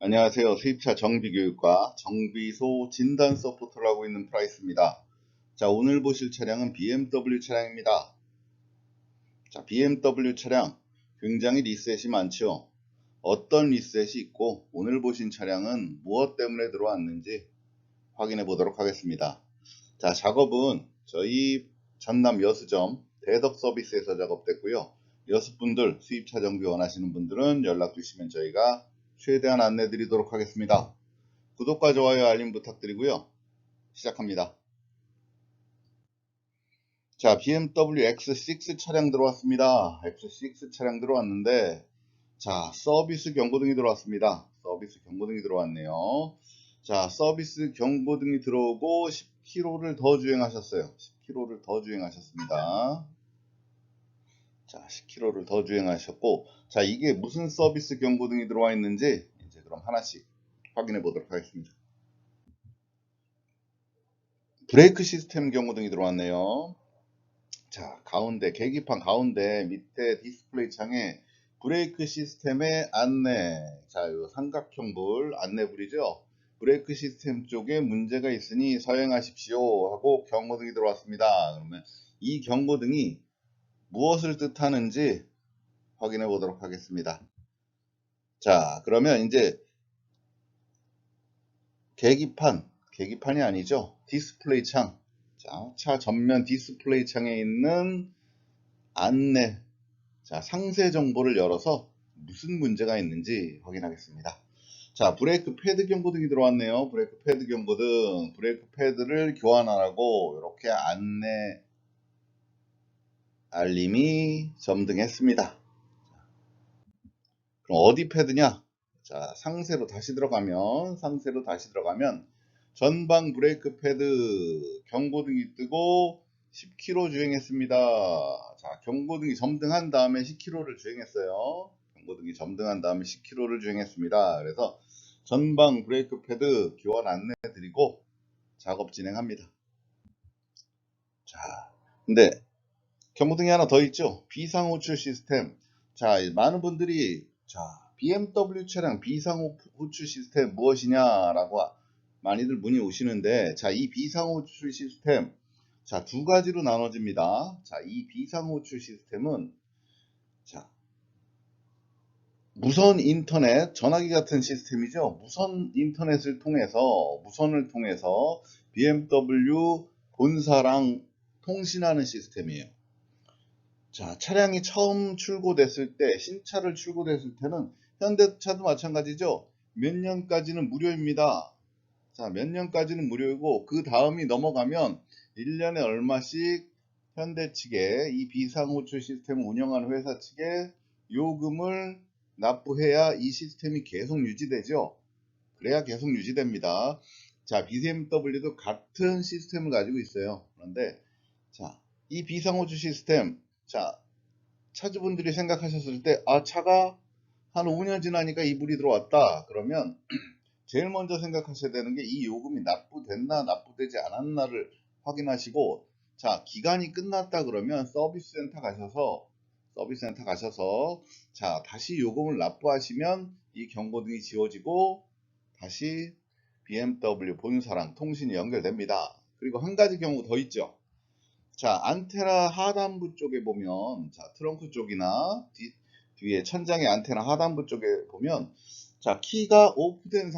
안녕하세요. 수입차 정비교육과 정비소 진단 서포트를 하고 있는 프라이스입니다. 자, 오늘 보실 차량은 BMW 차량입니다. 자, BMW 차량 굉장히 리셋이 많죠. 어떤 리셋이 있고 오늘 보신 차량은 무엇 때문에 들어왔는지 확인해 보도록 하겠습니다. 자, 작업은 저희 전남 여수점 대덕 서비스에서 작업됐고요. 여수분들 수입차 정비 원하시는 분들은 연락 주시면 저희가 최대한 안내 드리도록 하겠습니다. 구독과 좋아요 알림 부탁드리고요. 시작합니다. 자, BMW X6 차량 들어왔습니다. X6 차량 들어왔는데, 자, 서비스 경고등이 들어왔습니다. 서비스 경고등이 들어왔네요. 자, 서비스 경고등이 들어오고 10km를 더 주행하셨어요. 10km를 더 주행하셨습니다. 자, 10km를 더 주행하셨고, 자, 이게 무슨 서비스 경고등이 들어와 있는지 이제 그럼 하나씩 확인해 보도록 하겠습니다. 브레이크 시스템 경고등이 들어왔네요. 자, 가운데, 계기판 가운데 밑에 디스플레이 창에 브레이크 시스템의 안내. 자, 요 삼각형 불 안내불이죠. 브레이크 시스템 쪽에 문제가 있으니 서행하십시오 하고 경고등이 들어왔습니다. 그러면 이 경고등이 무엇을 뜻하는지 확인해 보도록 하겠습니다. 자, 그러면 이제 계기판이 아니죠. 디스플레이 창. 자, 차 전면 디스플레이 창에 있는 안내. 자, 상세 정보를 열어서 무슨 문제가 있는지 확인하겠습니다. 자, 브레이크 패드 경고등이 들어왔네요. 브레이크 패드 경고등. 브레이크 패드를 교환하라고 이렇게 안내 알림이 점등했습니다. 그럼 어디 패드냐? 자, 상세로 다시 들어가면 전방 브레이크 패드 경고등이 뜨고 10km 주행했습니다. 자, 경고등이 점등한 다음에 10km를 주행했어요. 경고등이 점등한 다음에 10km를 주행했습니다. 그래서 전방 브레이크 패드 교환 안내 드리고 작업 진행합니다. 자, 근데 경고등이 하나 더 있죠. 비상호출 시스템. 자, 많은 분들이 BMW 차량 비상호출 시스템 무엇이냐라고 많이들 문의 오시는데, 자, 이 비상호출 시스템, 자, 두 가지로 나눠집니다. 자, 이 비상호출 시스템은, 자, 무선 인터넷, 전화기 같은 시스템이죠. 무선을 통해서 BMW 본사랑 통신하는 시스템이에요. 자, 차량이 처음 출고됐을 때, 신차를 출고됐을 때는 현대차도 마찬가지죠. 몇 년까지는 무료입니다. 자, 몇 년까지는 무료이고 그 다음이 넘어가면 1년에 얼마씩 현대 측에 이 비상호출 시스템을 운영하는 회사 측에 요금을 납부해야 이 시스템이 계속 유지되죠. 그래야 계속 유지됩니다. 자, BMW도 같은 시스템을 가지고 있어요. 그런데 자, 이 비상호출 시스템, 자, 차주분들이 생각하셨을 때, 아, 차가 한 5년 지나니까 이불이 들어왔다. 그러면 제일 먼저 생각하셔야 되는 게 이 요금이 납부됐나 납부되지 않았나를 확인하시고, 자, 기간이 끝났다 그러면 서비스센터 가셔서 자, 다시 요금을 납부하시면 이 경고등이 지워지고 다시 BMW 본사랑 통신이 연결됩니다. 그리고 한 가지 경우 더 있죠. 자, 안테나 하단부 쪽에 보면, 자, 트렁크 쪽이나 뒤에 천장의 안테나 하단부 쪽에 보면, 자, 키가 꺼진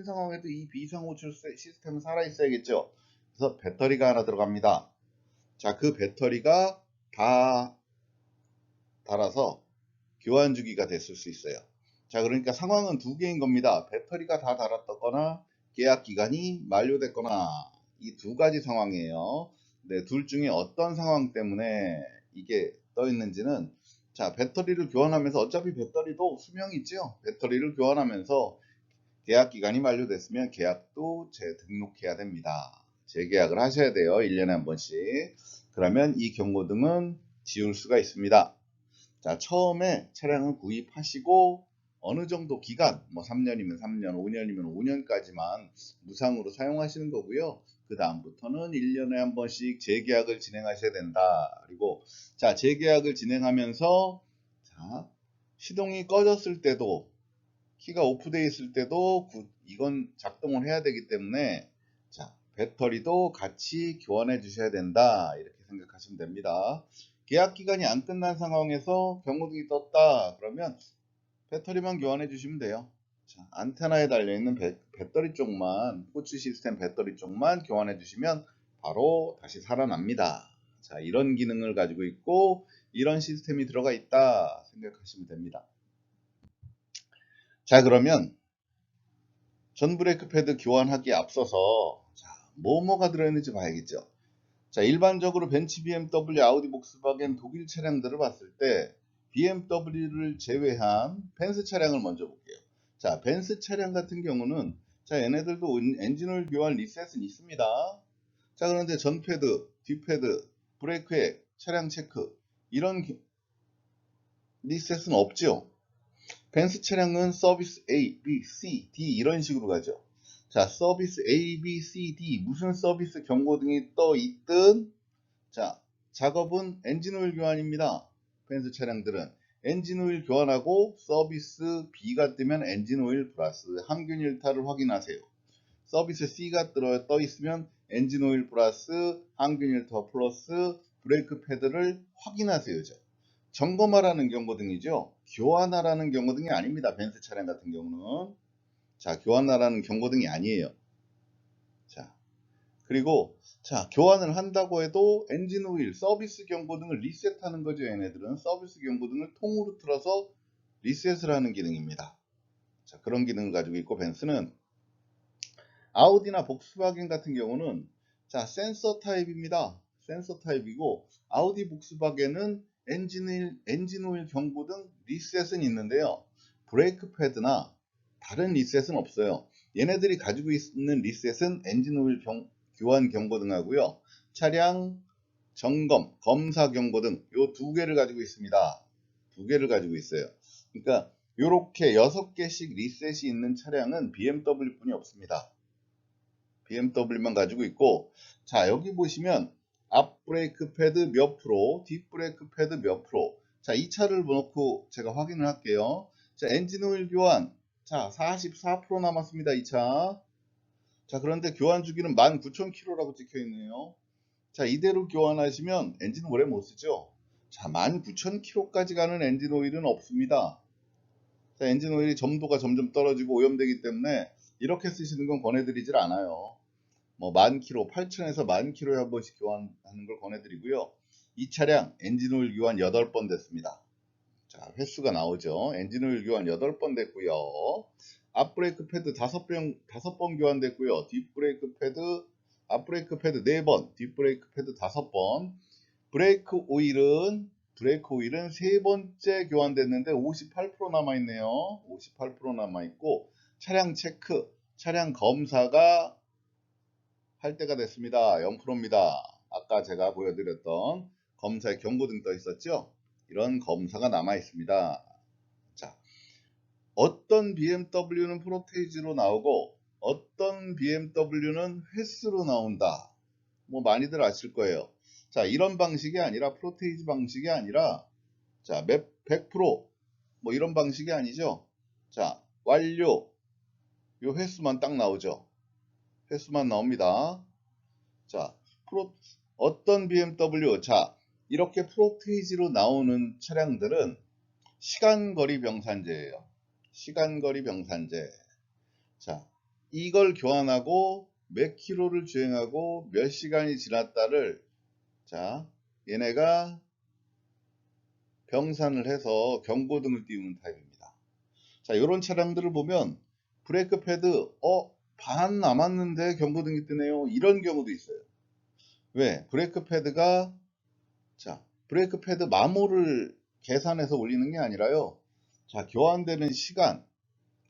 상황에도 이 비상호출 시스템은 살아있어야겠죠. 그래서 배터리가 하나 들어갑니다. 자, 그 배터리가 다 닳아서 교환 주기가 됐을 수 있어요. 자, 그러니까 상황은 두 개인 겁니다. 배터리가 다 닳았거나 계약 기간이 만료됐거나 이 두 가지 상황이에요. 네, 둘 중에 어떤 상황 때문에 이게 떠 있는지는, 자, 배터리를 교환하면서 어차피 배터리도 수명이 있죠. 배터리를 교환하면서 계약 기간이 만료됐으면 계약도 재등록해야 됩니다. 재계약을 하셔야 돼요. 1년에 한 번씩. 그러면 이 경고등은 지울 수가 있습니다. 자, 처음에 차량을 구입하시고 어느 정도 기간, 뭐 3년이면 3년, 5년이면 5년까지만 무상으로 사용하시는 거고요. 그 다음부터는 1년에 한 번씩 재계약을 진행하셔야 된다. 그리고 자, 재계약을 진행하면서 자, 시동이 꺼졌을 때도, 키가 오프되어 있을 때도 이건 작동을 해야 되기 때문에, 자, 배터리도 같이 교환해 주셔야 된다, 이렇게 생각하시면 됩니다. 계약 기간이 안 끝난 상황에서 경고등이 떴다 그러면 배터리만 교환해 주시면 돼요. 자, 안테나에 달려있는 배터리 쪽만, 후치 시스템 배터리 쪽만 교환해 주시면 바로 다시 살아납니다. 자, 이런 기능을 가지고 있고 이런 시스템이 들어가 있다 생각하시면 됩니다. 자, 그러면 전 브레이크 패드 교환하기에 앞서서, 자, 뭐가 들어있는지 봐야겠죠. 자, 일반적으로 벤츠, BMW, 아우디, 복스바겐, 독일 차량들을 봤을 때 BMW를 제외한 벤츠 차량을 먼저 볼게요. 자, 벤츠 차량 같은 경우는, 자, 얘네들도 엔진오일 교환 리셋은 있습니다. 자, 그런데 전 패드, 뒷 패드, 브레이크액, 차량 체크, 이런 리셋은 없죠. 벤츠 차량은 서비스 A, B, C, D 이런 식으로 가죠. 자, 서비스 A, B, C, D, 무슨 서비스 경고등이 떠 있든, 자, 작업은 엔진오일 교환입니다. 벤츠 차량들은 엔진오일 교환하고 서비스 B가 뜨면 엔진오일 플러스 항균 일탈을 확인하세요. 서비스 C가 떠 있으면 엔진오일 플러스 항균 일탈 플러스 브레이크 패드를 확인하세요. 점검하라는 경고등이죠. 교환하라는 경고등이 아닙니다. 벤츠 차량 같은 경우는. 자, 교환하라는 경고등이 아니에요. 자, 그리고 자, 교환을 한다고 해도 엔진오일, 서비스 경고등을 리셋하는 거죠. 얘네들은 서비스 경고등을 통으로 틀어서 리셋을 하는 기능입니다. 자, 그런 기능을 가지고 있고, 벤츠는 아우디나 복스바겐 같은 경우는, 자, 센서 타입입니다. 센서 타입이고, 아우디, 복스바겐은 엔진오일 경고등 리셋은 있는데요. 브레이크 패드나 다른 리셋은 없어요. 얘네들이 가지고 있는 리셋은 엔진오일 교환 경고등하고요. 차량 점검, 검사 경고등, 요 두 개를 가지고 있습니다. 두 개를 가지고 있어요. 그러니까 요렇게 6개씩 리셋이 있는 차량은 BMW 뿐이 없습니다. BMW만 가지고 있고, 자, 여기 보시면 앞 브레이크 패드 몇 프로, 뒷 브레이크 패드 몇 프로. 자, 이 차를 놓고 제가 확인을 할게요. 자, 엔진 오일 교환. 자, 44% 남았습니다. 이 차. 자, 그런데 교환 주기는 19,000km라고 찍혀 있네요. 자, 이대로 교환하시면 엔진 오래 못 쓰죠. 자, 19,000km까지 가는 엔진 오일은 없습니다. 자, 엔진 오일이 점도가 점점 떨어지고 오염되기 때문에 이렇게 쓰시는 건 권해드리질 않아요. 뭐 10,000km, 8,000에서 10,000km에 한 번씩 교환하는 걸 권해드리고요. 이 차량 엔진오일 교환 8번 됐습니다. 자, 횟수가 나오죠. 엔진오일 교환 8번 됐고요. 앞브레이크 패드 5번 교환됐고요. 뒷브레이크 패드, 앞브레이크 패드 4번, 뒷브레이크 패드 5번. 브레이크 오일은 세 번째 교환됐는데 58% 남아있네요. 58% 남아있고, 차량 체크, 차량 검사가 할 때가 됐습니다. 0%입니다. 아까 제가 보여드렸던 검사의 경고등 떠 있었죠? 이런 검사가 남아 있습니다. 자, 어떤 BMW는 프로테이지로 나오고 어떤 BMW는 횟수로 나온다. 뭐 많이들 아실 거예요. 자, 이런 방식이 아니라, 프로테이지 방식이 아니라, 자, 100%뭐 이런 방식이 아니죠. 자, 완료. 요 횟수만 딱 나오죠. 횟수만 나옵니다. 자, 어떤 BMW, 자, 이렇게 프로테이지로 나오는 차량들은 시간거리 병산제예요. 시간거리 병산제. 자, 이걸 교환하고 몇 킬로를 주행하고 몇 시간이 지났다를, 자, 얘네가 병산을 해서 경고등을 띄우는 타입입니다. 자, 이런 차량들을 보면 브레이크 패드, 반 남았는데 경고등이 뜨네요. 이런 경우도 있어요. 왜? 브레이크 패드가, 자, 브레이크 패드 마모를 계산해서 올리는 게 아니라요. 자, 교환되는 시간,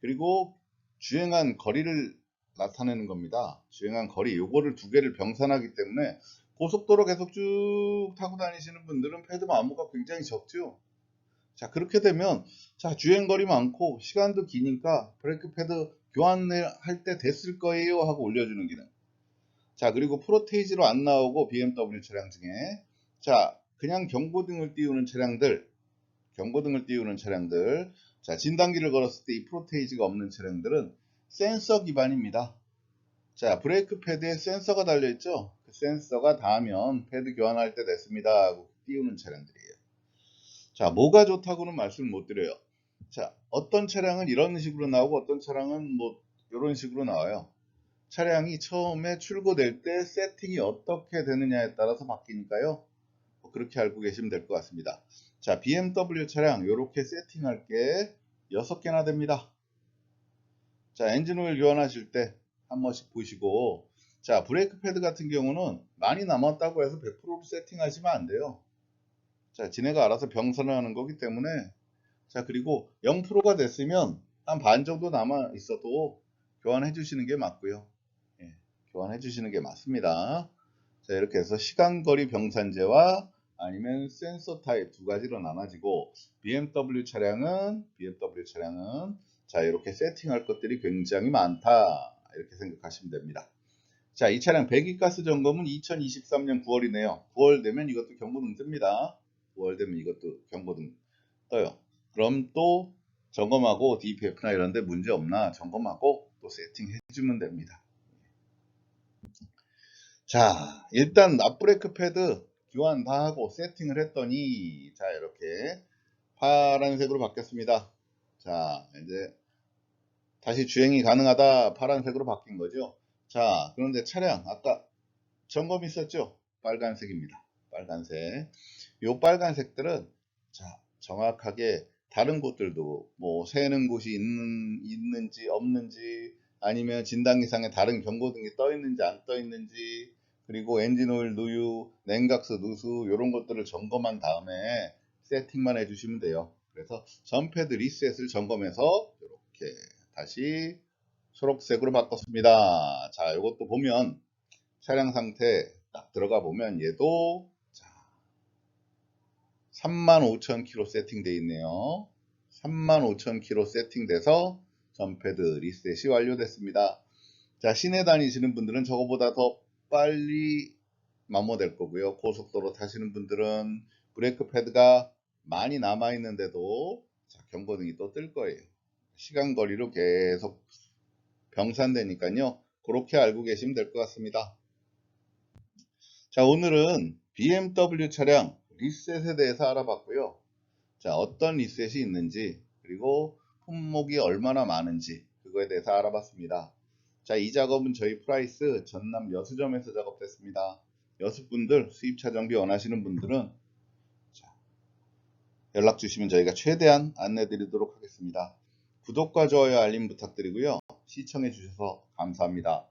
그리고 주행한 거리를 나타내는 겁니다. 주행한 거리, 요거를 두 개를 병산하기 때문에 고속도로 계속 쭉 타고 다니시는 분들은 패드 마모가 굉장히 적죠. 자, 그렇게 되면, 자, 주행거리 많고 시간도 기니까 브레이크 패드 교환할 때 됐을 거예요 하고 올려주는 기능. 자, 그리고 프로테이지로 안 나오고 BMW 차량 중에, 자, 그냥 경고등을 띄우는 차량들, 경고등을 띄우는 차량들. 자, 진단기를 걸었을 때 이 프로테이지가 없는 차량들은 센서 기반입니다. 자, 브레이크 패드에 센서가 달려있죠? 그 센서가 닿으면 패드 교환할 때 됐습니다 하고 띄우는 차량들이에요. 자, 뭐가 좋다고는 말씀을 못 드려요. 자, 어떤 차량은 이런 식으로 나오고 어떤 차량은 뭐 이런 식으로 나와요. 차량이 처음에 출고될 때 세팅이 어떻게 되느냐에 따라서 바뀌니까요. 그렇게 알고 계시면 될 것 같습니다. 자, BMW 차량 이렇게 세팅할 게 6개나 됩니다. 자, 엔진오일 교환하실 때 한 번씩 보시고, 자, 브레이크 패드 같은 경우는 많이 남았다고 해서 100%로 세팅하시면 안 돼요. 자, 지네가 알아서 병선을 하는 거기 때문에, 자, 그리고 0%가 됐으면 한 반 정도 남아 있어도 교환해 주시는 게 맞고요. 예, 교환해 주시는 게 맞습니다. 자, 이렇게 해서 시간거리 병산제와 아니면 센서 타입 두 가지로 나눠지고, BMW 차량은 자, 이렇게 세팅할 것들이 굉장히 많다. 이렇게 생각하시면 됩니다. 자, 이 차량 배기가스 점검은 2023년 9월이네요. 9월 되면 이것도 경고등 뜹니다. 9월 되면 이것도 경고등 떠요. 그럼 또 점검하고 DPF나 이런 데 문제 없나 점검하고 또 세팅해 주면 됩니다. 자, 일단 앞브레이크 패드 교환 다 하고 세팅을 했더니, 자, 이렇게 파란색으로 바뀌었습니다. 자, 이제 다시 주행이 가능하다. 파란색으로 바뀐 거죠. 자, 그런데 차량 아까 점검 있었죠? 빨간색입니다. 빨간색. 요 빨간색들은 자, 정확하게 다른 곳들도 뭐 새는 곳이 있는지 없는지, 아니면 진단기상에 다른 경고등이 떠 있는지 안 떠 있는지, 그리고 엔진오일 누유, 냉각수 누수 이런 것들을 점검한 다음에 세팅만 해주시면 돼요. 그래서 전패드 리셋을 점검해서 이렇게 다시 초록색으로 바꿨습니다. 자, 이것도 보면 차량 상태 딱 들어가 보면 얘도 35,000km 세팅되어 있네요. 35,000km 세팅돼서 전패드 리셋이 완료됐습니다. 자, 시내 다니시는 분들은 저거보다 더 빨리 마모될 거고요. 고속도로 타시는 분들은 브레이크 패드가 많이 남아 있는데도 경고등이 또 뜰 거예요. 시간 거리로 계속 병산되니까요. 그렇게 알고 계시면 될 것 같습니다. 자, 오늘은 BMW 차량 리셋에 대해서 알아봤고요. 자, 어떤 리셋이 있는지, 그리고 품목이 얼마나 많은지 그거에 대해서 알아봤습니다. 자, 이 작업은 저희 프라이스 전남 여수점에서 작업됐습니다. 여수분들 수입차 정비 원하시는 분들은 연락 주시면 저희가 최대한 안내 드리도록 하겠습니다. 구독과 좋아요 알림 부탁드리고요. 시청해 주셔서 감사합니다.